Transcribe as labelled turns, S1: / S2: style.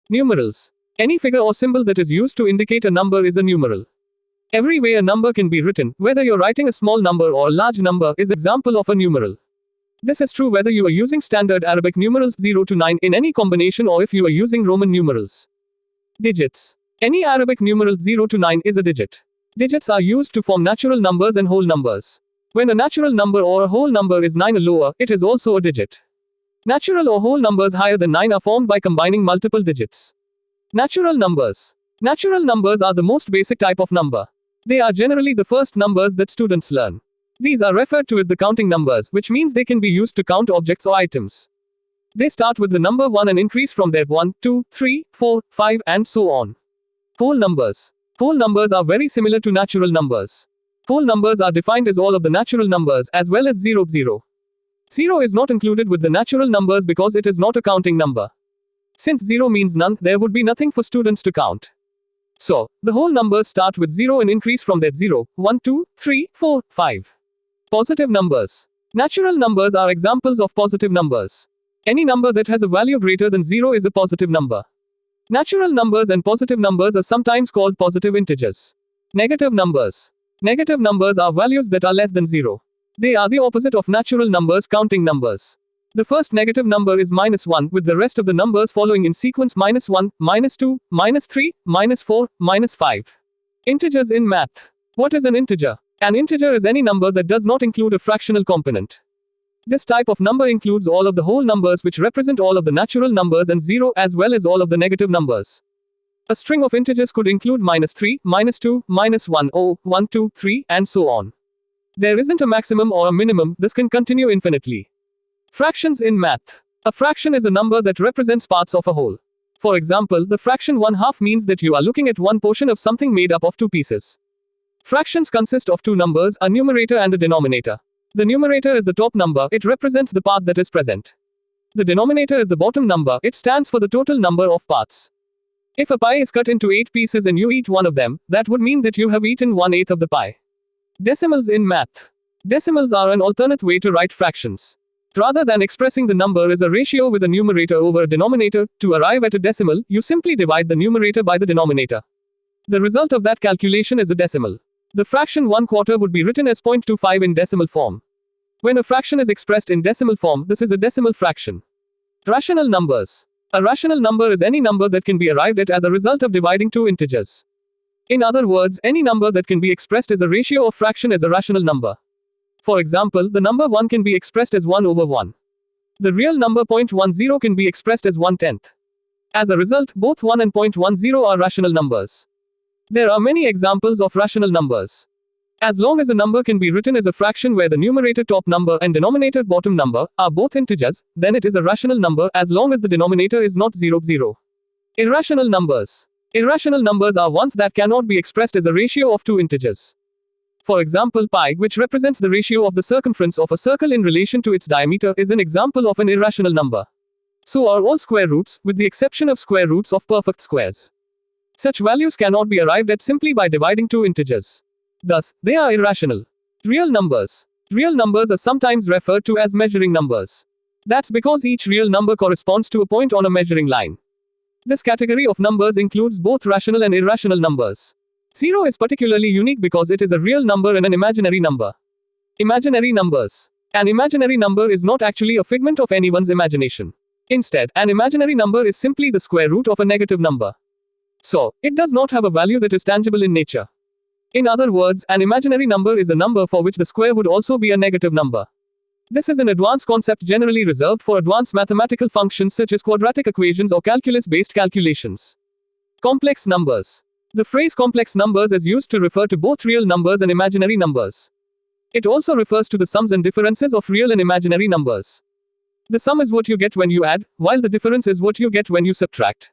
S1: Numerals. Any figure or symbol that is used to indicate a number is a numeral. Every way a number can be written, whether you're writing a small number or a large number, is an example of a numeral. This is true whether you are using standard Arabic numerals 0 to 9 in any combination or if you are using Roman numerals. Digits. Any Arabic numeral 0 to 9 is a digit. Digits are used to form natural numbers and whole numbers. When a natural number or a whole number is 9 or lower, it is also a digit. Natural or whole numbers higher than 9 are formed by combining multiple digits. Natural numbers. Natural numbers are the most basic type of number. They are generally the first numbers that students learn. These are referred to as the counting numbers, which means they can be used to count objects or items. They start with the number 1 and increase from there 1, 2, 3, 4, 5, and so on. Whole numbers. Whole numbers are very similar to natural numbers. Whole numbers are defined as all of the natural numbers, as well as 0, 0. 0 is not included with the natural numbers because it is not a counting number. Since 0 means none, there would be nothing for students to count. So, the whole numbers start with 0 and increase from that 0, 1, 2, 3, 4, 5. Positive numbers. Natural numbers are examples of positive numbers. Any number that has a value greater than 0 is a positive number. Natural numbers and positive numbers are sometimes called positive integers. Negative numbers. Negative numbers are values that are less than 0. They are the opposite of natural numbers, counting numbers. The first negative number is -1, with the rest of the numbers following in sequence -1, -2, -3, -4, -5. Integers in math. What is an integer? An integer is any number that does not include a fractional component. This type of number includes all of the whole numbers which represent all of the natural numbers and 0 as well as all of the negative numbers. A string of integers could include -3, -2, -1, 0, 1, 2, 3, and so on. There isn't a maximum or a minimum, this can continue infinitely. Fractions in math. A fraction is a number that represents parts of a whole. For example, the fraction 1/2 means that you are looking at one portion of something made up of two pieces. Fractions consist of two numbers, a numerator and a denominator. The numerator is the top number, it represents the part that is present. The denominator is the bottom number, it stands for the total number of parts. If a pie is cut into 8 pieces and you eat one of them, that would mean that you have eaten 1/8 of the pie. Decimals in math. Decimals are an alternate way to write fractions. Rather than expressing the number as a ratio with a numerator over a denominator, to arrive at a decimal, you simply divide the numerator by the denominator. The result of that calculation is a decimal. The fraction 1/4 would be written as 0.25 in decimal form. When a fraction is expressed in decimal form, this is a decimal fraction. Rational numbers. A rational number is any number that can be arrived at as a result of dividing two integers. In other words, any number that can be expressed as a ratio of fraction is a rational number. For example, the number 1 can be expressed as 1/1. The real number 0.10 can be expressed as 1/10. As a result, both 1 and 0.10 are rational numbers. There are many examples of rational numbers. As long as a number can be written as a fraction where the numerator top number and denominator bottom number are both integers, then it is a rational number as long as the denominator is not 0, 0. Irrational numbers. Irrational numbers are ones that cannot be expressed as a ratio of two integers. For example, pi, which represents the ratio of the circumference of a circle in relation to its diameter, is an example of an irrational number. So are all square roots, with the exception of square roots of perfect squares. Such values cannot be arrived at simply by dividing two integers. Thus, they are irrational. Real numbers. Real numbers are sometimes referred to as measuring numbers. That's because each real number corresponds to a point on a measuring line. This category of numbers includes both rational and irrational numbers. 0 is particularly unique because it is a real number and an imaginary number. Imaginary numbers. An imaginary number is not actually a figment of anyone's imagination. Instead, an imaginary number is simply the square root of a negative number. So, it does not have a value that is tangible in nature. In other words, an imaginary number is a number for which the square would also be a negative number. This is an advanced concept generally reserved for advanced mathematical functions such as quadratic equations or calculus-based calculations. Complex numbers. The phrase complex numbers is used to refer to both real numbers and imaginary numbers. It also refers to the sums and differences of real and imaginary numbers. The sum is what you get when you add, while the difference is what you get when you subtract.